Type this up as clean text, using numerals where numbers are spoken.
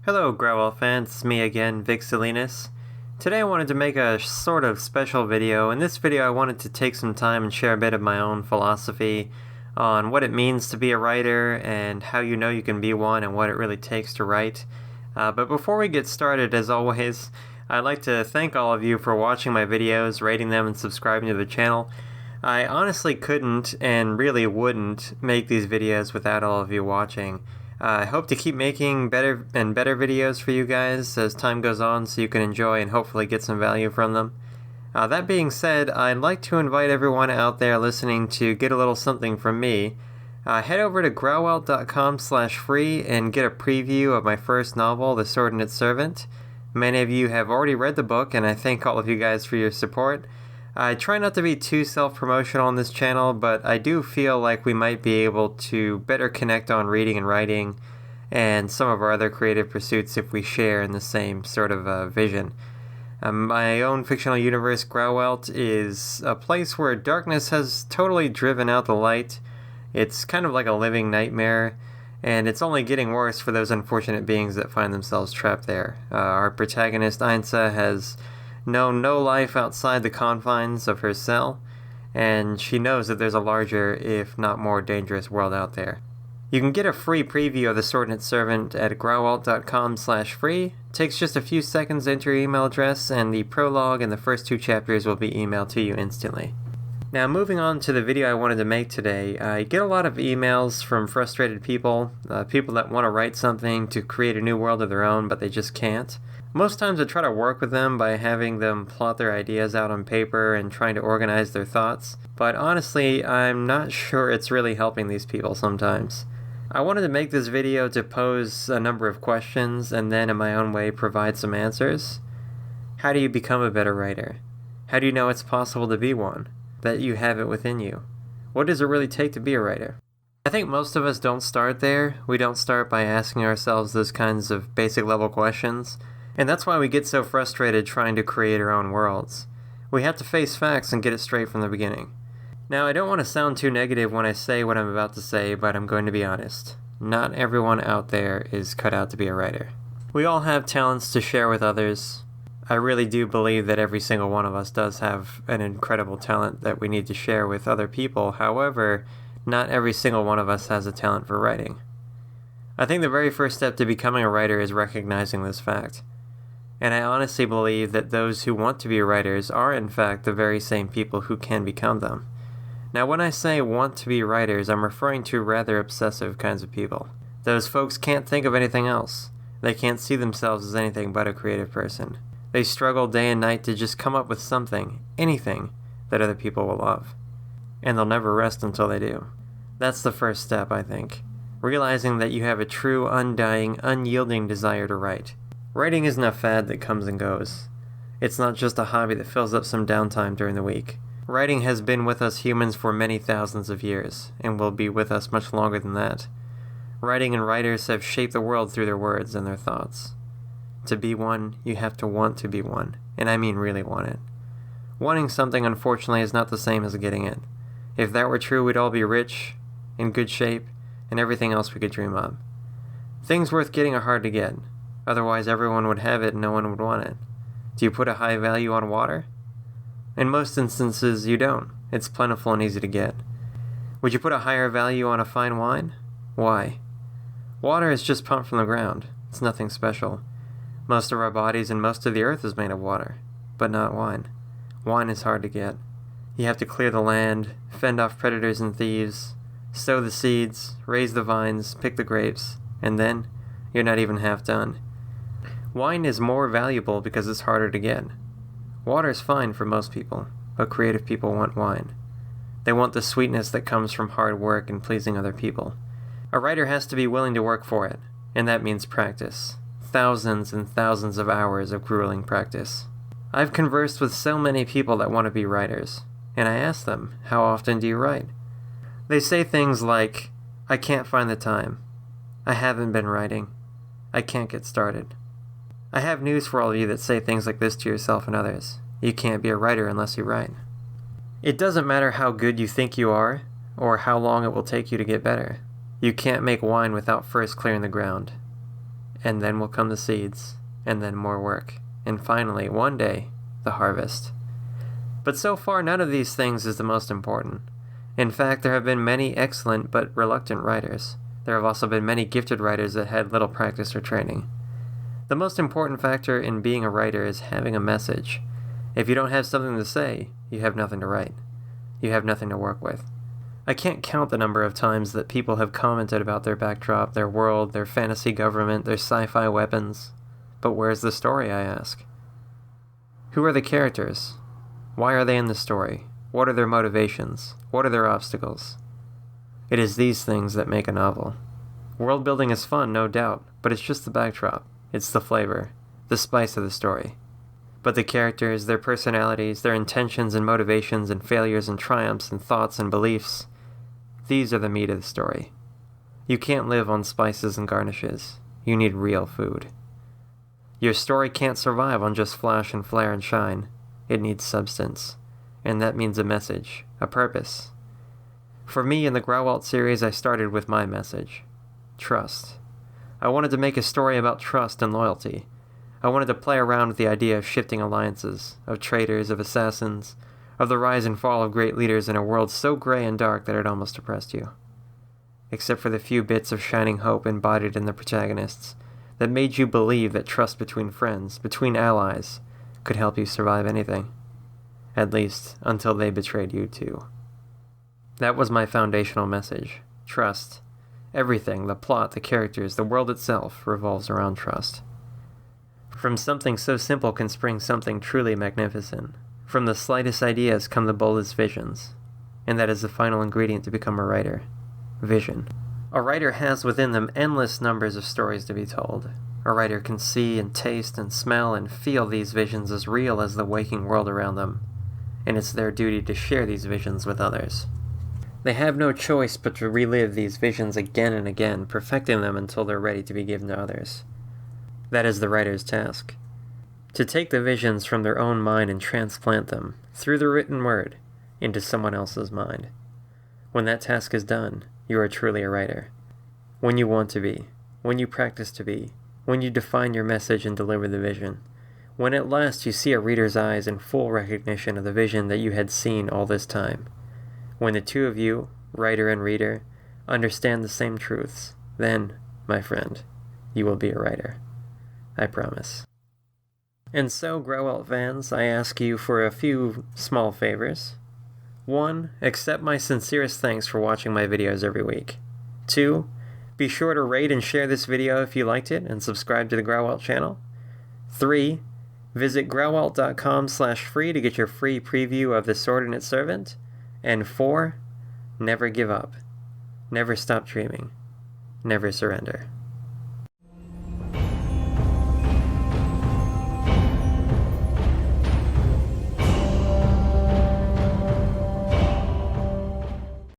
Hello Grauwelt fans, it's me again, Victor Salinas. Today I wanted to make a sort of special video. In this video I wanted to take some time and share a bit of my own philosophy on what it means to be a writer and how you know you can be one and what it really takes to write. But before we get started, as always, I'd like to thank all of you for watching my videos, rating them, and subscribing to the channel. I honestly couldn't and really wouldn't make these videos without all of you watching. I hope to keep making better and better videos for you guys as time goes on so you can enjoy and hopefully get some value from them. That being said, I'd like to invite everyone out there listening to get a little something from me. Head over to grauwelt.com/free and get a preview of my first novel, The Sword and Its Servant. Many of you have already read the book, and I thank all of you guys for your support. I try not to be too self-promotional on this channel, but I do feel like we might be able to better connect on reading and writing and some of our other creative pursuits if we share in the same sort of vision. My own fictional universe, Grauwelt, is a place where darkness has totally driven out the light. It's kind of like a living nightmare, and it's only getting worse for those unfortunate beings that find themselves trapped there. Our protagonist, Ainsa, has known no life outside the confines of her cell, and she knows that there's a larger, if not more dangerous world out there. You can get a free preview of The Sword and Its Servant at grauwelt.com/free. It takes just a few seconds to enter your email address, and the prologue and the first 2 chapters will be emailed to you instantly. Now, moving on to the video I wanted to make today, I get a lot of emails from frustrated people, people that want to write something to create a new world of their own, but they just can't. Most times I try to work with them by having them plot their ideas out on paper and trying to organize their thoughts, but honestly, I'm not sure it's really helping these people sometimes. I wanted to make this video to pose a number of questions and then in my own way provide some answers. How do you become a better writer? How do you know it's possible to be one? That you have it within you? What does it really take to be a writer? I think most of us don't start there. We don't start by asking ourselves those kinds of basic level questions. And that's why we get so frustrated trying to create our own worlds. We have to face facts and get it straight from the beginning. Now, I don't want to sound too negative when I say what I'm about to say, but I'm going to be honest. Not everyone out there is cut out to be a writer. We all have talents to share with others. I really do believe that every single one of us does have an incredible talent that we need to share with other people. However, not every single one of us has a talent for writing. I think the very first step to becoming a writer is recognizing this fact. And I honestly believe that those who want to be writers are in fact the very same people who can become them. Now, when I say want to be writers, I'm referring to rather obsessive kinds of people. Those folks can't think of anything else. They can't see themselves as anything but a creative person. They struggle day and night to just come up with something, anything, that other people will love. And they'll never rest until they do. That's the first step, I think. Realizing that you have a true, undying, unyielding desire to write. Writing isn't a fad that comes and goes. It's not just a hobby that fills up some downtime during the week. Writing has been with us humans for many thousands of years, and will be with us much longer than that. Writing and writers have shaped the world through their words and their thoughts. To be one, you have to want to be one, and I mean really want it. Wanting something, unfortunately, is not the same as getting it. If that were true, we'd all be rich, in good shape, and everything else we could dream of. Things worth getting are hard to get. Otherwise, everyone would have it and no one would want it. Do you put a high value on water? In most instances, you don't. It's plentiful and easy to get. Would you put a higher value on a fine wine? Why? Water is just pumped from the ground. It's nothing special. Most of our bodies and most of the earth is made of water, but not wine. Wine is hard to get. You have to clear the land, fend off predators and thieves, sow the seeds, raise the vines, pick the grapes, and then you're not even half done. Wine is more valuable because it's harder to get. Water is fine for most people, but creative people want wine. They want the sweetness that comes from hard work and pleasing other people. A writer has to be willing to work for it, and that means practice. Thousands and thousands of hours of grueling practice. I've conversed with so many people that want to be writers, and I ask them, how often do you write? They say things like, I can't find the time. I haven't been writing. I can't get started. I have news for all of you that say things like this to yourself and others. You can't be a writer unless you write. It doesn't matter how good you think you are, or how long it will take you to get better. You can't make wine without first clearing the ground. And then will come the seeds, and then more work, and finally, one day, the harvest. But so far, none of these things is the most important. In fact, there have been many excellent but reluctant writers. There have also been many gifted writers that had little practice or training. The most important factor in being a writer is having a message. If you don't have something to say, you have nothing to write. You have nothing to work with. I can't count the number of times that people have commented about their backdrop, their world, their fantasy government, their sci-fi weapons. But where's the story, I ask? Who are the characters? Why are they in the story? What are their motivations? What are their obstacles? It is these things that make a novel. World building is fun, no doubt, but it's just the backdrop. It's the flavor, the spice of the story. But the characters, their personalities, their intentions and motivations and failures and triumphs and thoughts and beliefs, these are the meat of the story. You can't live on spices and garnishes. You need real food. Your story can't survive on just flash and flare and shine. It needs substance. And that means a message, a purpose. For me, in the Grauwelt series, I started with my message. Trust. I wanted to make a story about trust and loyalty. I wanted to play around with the idea of shifting alliances, of traitors, of assassins, of the rise and fall of great leaders in a world so gray and dark that it almost depressed you. Except for the few bits of shining hope embodied in the protagonists that made you believe that trust between friends, between allies, could help you survive anything. At least, until they betrayed you too. That was my foundational message. Trust. Everything, the plot, the characters, the world itself, revolves around trust. From something so simple can spring something truly magnificent. From the slightest ideas come the boldest visions. And that is the final ingredient to become a writer. Vision. A writer has within them endless numbers of stories to be told. A writer can see and taste and smell and feel these visions as real as the waking world around them. And it's their duty to share these visions with others. They have no choice but to relive these visions again and again, perfecting them until they're ready to be given to others. That is the writer's task. To take the visions from their own mind and transplant them, through the written word, into someone else's mind. When that task is done, you are truly a writer. When you want to be, when you practice to be, when you define your message and deliver the vision, when at last you see a reader's eyes in full recognition of the vision that you had seen all this time, when the two of you, writer and reader, understand the same truths, then, my friend, you will be a writer. I promise. And so, Grauwelt fans, I ask you for a few small favors. 1. Accept my sincerest thanks for watching my videos every week. 2. Be sure to rate and share this video if you liked it and subscribe to the Grauwelt channel. 3. Visit grauwelt.com/free to get your free preview of The Sword and Its Servant. And 4. Never give up. Never stop dreaming. Never surrender.